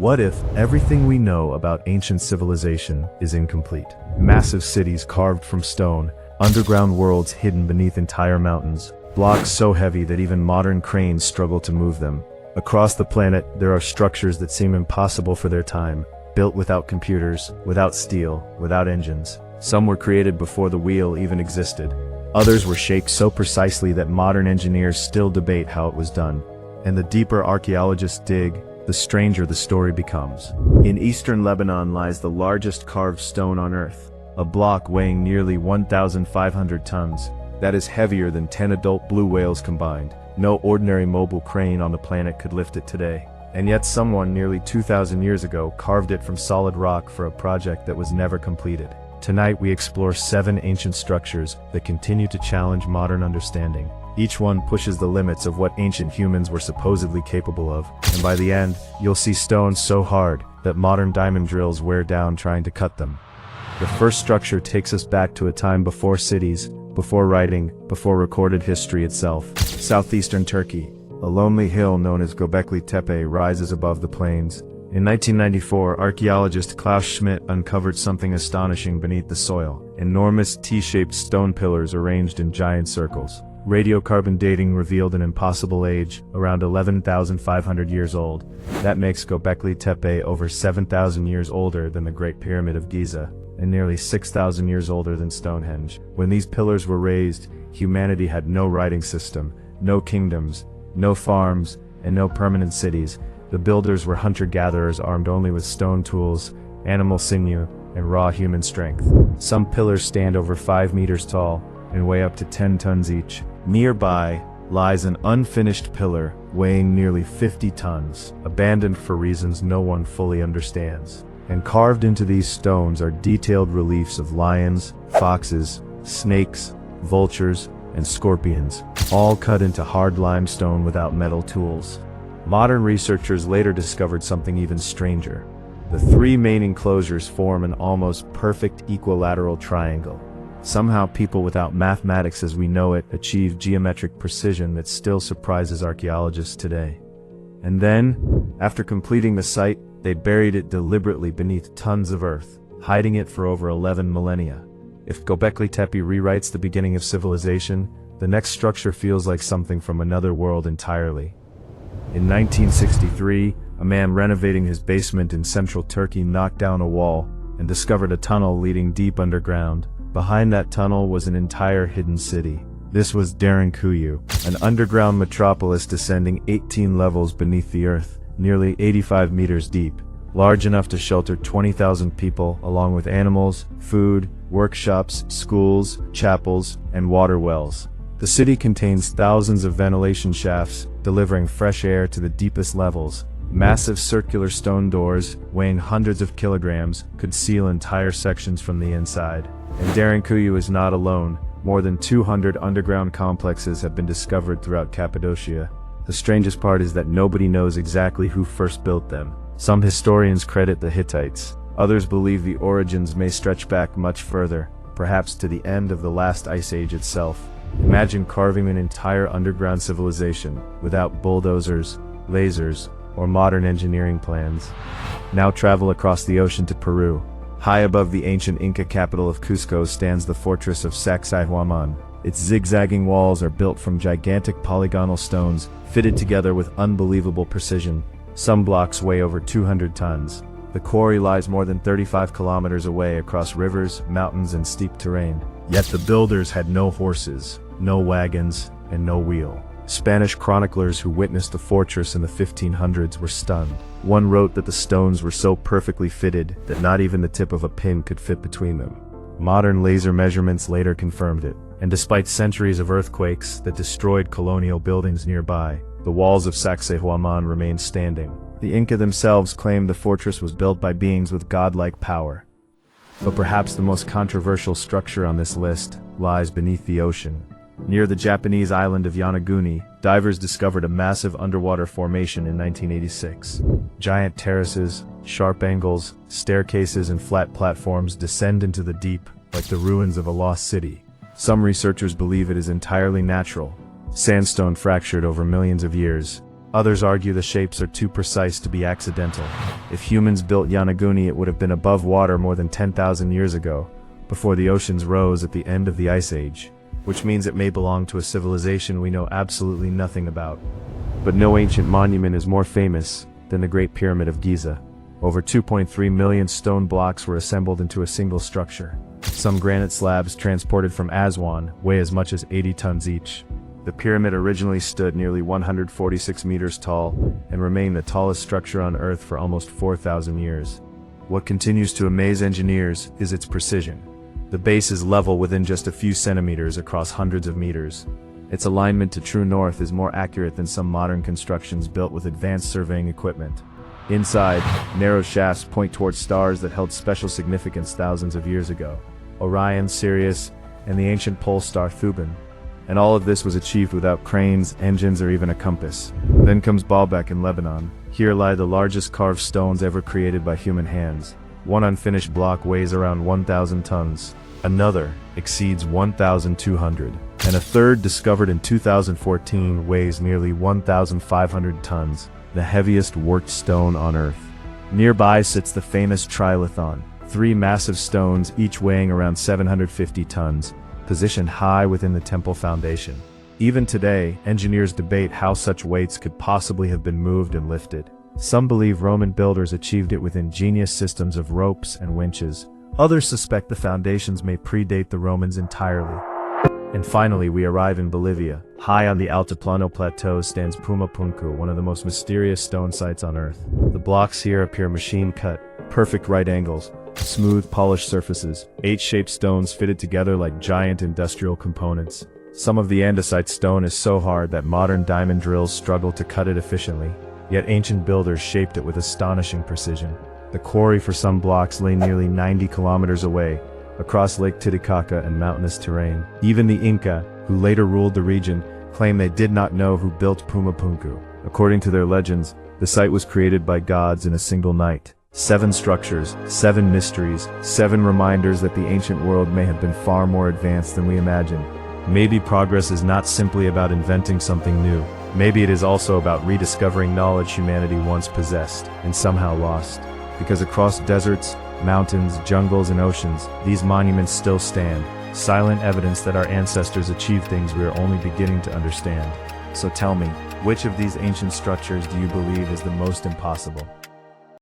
What if everything we know about ancient civilization is incomplete? Massive cities carved from stone, underground worlds hidden beneath entire mountains, blocks so heavy that even modern cranes struggle to move them. Across the planet, there are structures that seem impossible for their time, built without computers, without steel, without engines. Some were created before the wheel even existed. Others were shaped so precisely that modern engineers still debate how it was done. And the deeper archaeologists dig, the stranger the story becomes. In eastern Lebanon lies the largest carved stone on Earth, a block weighing nearly 1,500 tons. That is heavier than 10 adult blue whales combined. No ordinary mobile crane on the planet could lift it today. And yet someone nearly 2,000 years ago carved it from solid rock for a project that was never completed. Tonight we explore 7 ancient structures that continue to challenge modern understanding. Each one pushes the limits of what ancient humans were supposedly capable of, and by the end, you'll see stones so hard that modern diamond drills wear down trying to cut them. The first structure takes us back to a time before cities, before writing, before recorded history itself. Southeastern Turkey, a lonely hill known as Göbekli Tepe rises above the plains. In 1994, archaeologist Klaus Schmidt uncovered something astonishing beneath the soil: enormous T-shaped stone pillars arranged in giant circles. Radiocarbon dating revealed an impossible age, around 11,500 years old. That makes Göbekli Tepe over 7,000 years older than the Great Pyramid of Giza, and nearly 6,000 years older than Stonehenge. When these pillars were raised, humanity had no writing system, no kingdoms, no farms, and no permanent cities. The builders were hunter-gatherers armed only with stone tools, animal sinew, and raw human strength. Some pillars stand over 5 meters tall and weigh up to 10 tons each. Nearby lies an unfinished pillar weighing nearly 50 tons, abandoned for reasons no one fully understands. And carved into these stones are detailed reliefs of lions, foxes, snakes, vultures, and scorpions, all cut into hard limestone without metal tools. Modern researchers later discovered something even stranger. The 3 main enclosures form an almost perfect equilateral triangle. Somehow people without mathematics as we know it achieve geometric precision that still surprises archaeologists today. And then, after completing the site, they buried it deliberately beneath tons of earth, hiding it for over 11 millennia. If Göbekli Tepe rewrites the beginning of civilization, the next structure feels like something from another world entirely. In 1963, a man renovating his basement in central Turkey knocked down a wall and discovered a tunnel leading deep underground. Behind that tunnel was an entire hidden city. This was Derinkuyu, an underground metropolis descending 18 levels beneath the earth, nearly 85 meters deep, large enough to shelter 20,000 people, along with animals, food, workshops, schools, chapels, and water wells. The city contains thousands of ventilation shafts, delivering fresh air to the deepest levels. Massive circular stone doors, weighing hundreds of kilograms, could seal entire sections from the inside. And Derinkuyu is not alone. More than 200 underground complexes have been discovered throughout Cappadocia. The strangest part is that nobody knows exactly who first built them. Some historians credit the Hittites. Others believe the origins may stretch back much further, perhaps to the end of the last ice age itself. Imagine carving an entire underground civilization without bulldozers, lasers, or modern engineering plans. Now travel across the ocean to Peru. High above the ancient Inca capital of Cusco stands the fortress of Sacsayhuamán. Its zigzagging walls are built from gigantic polygonal stones, fitted together with unbelievable precision. Some blocks weigh over 200 tons. The quarry lies more than 35 kilometers away across rivers, mountains, and steep terrain. Yet the builders had no horses, no wagons, and no wheel. Spanish chroniclers who witnessed the fortress in the 1500s were stunned. One wrote that the stones were so perfectly fitted that not even the tip of a pin could fit between them. Modern laser measurements later confirmed it, and despite centuries of earthquakes that destroyed colonial buildings nearby, the walls of Sacsayhuamán remained standing. The Inca themselves claimed the fortress was built by beings with godlike power. But perhaps the most controversial structure on this list lies beneath the ocean. Near the Japanese island of Yonaguni, divers discovered a massive underwater formation in 1986. Giant terraces, sharp angles, staircases, and flat platforms descend into the deep, like the ruins of a lost city. Some researchers believe it is entirely natural, sandstone fractured over millions of years. Others argue the shapes are too precise to be accidental. If humans built Yonaguni, it would have been above water more than 10,000 years ago, before the oceans rose at the end of the Ice Age, which means it may belong to a civilization we know absolutely nothing about. But no ancient monument is more famous than the Great Pyramid of Giza. Over 2.3 million stone blocks were assembled into a single structure. Some granite slabs transported from Aswan weigh as much as 80 tons each. The pyramid originally stood nearly 146 meters tall and remained the tallest structure on Earth for almost 4,000 years. What continues to amaze engineers is its precision. The base is level within just a few centimeters across hundreds of meters. Its alignment to true north is more accurate than some modern constructions built with advanced surveying equipment. Inside, narrow shafts point towards stars that held special significance thousands of years ago: Orion, Sirius, and the ancient pole star Thuban. And all of this was achieved without cranes, engines, or even a compass. Then comes Baalbek in Lebanon. Here lie the largest carved stones ever created by human hands. One unfinished block weighs around 1,000 tons. Another exceeds 1,200. And a third, discovered in 2014, weighs nearly 1,500 tons, the heaviest worked stone on Earth. Nearby sits the famous Trilithon, 3 massive stones each weighing around 750 tons, positioned high within the temple foundation. Even today, engineers debate how such weights could possibly have been moved and lifted. Some believe Roman builders achieved it with ingenious systems of ropes and winches. Others suspect the foundations may predate the Romans entirely. And finally, we arrive in Bolivia. High on the Altiplano Plateau stands Puma Punku, one of the most mysterious stone sites on Earth. The blocks here appear machine-cut, perfect right angles, smooth, polished surfaces, 8-shaped stones fitted together like giant industrial components. Some of the andesite stone is so hard that modern diamond drills struggle to cut it efficiently, yet ancient builders shaped it with astonishing precision. The quarry for some blocks lay nearly 90 kilometers away, across Lake Titicaca and mountainous terrain. Even the Inca, who later ruled the region, claim they did not know who built Puma Punku. According to their legends, the site was created by gods in a single night. 7 structures, 7 mysteries, 7 reminders that the ancient world may have been far more advanced than we imagined. Maybe progress is not simply about inventing something new. Maybe it is also about rediscovering knowledge humanity once possessed and somehow lost. Because across deserts, mountains, jungles, and oceans, these monuments still stand, silent evidence that our ancestors achieved things we are only beginning to understand. So tell me, which of these ancient structures do you believe is the most impossible?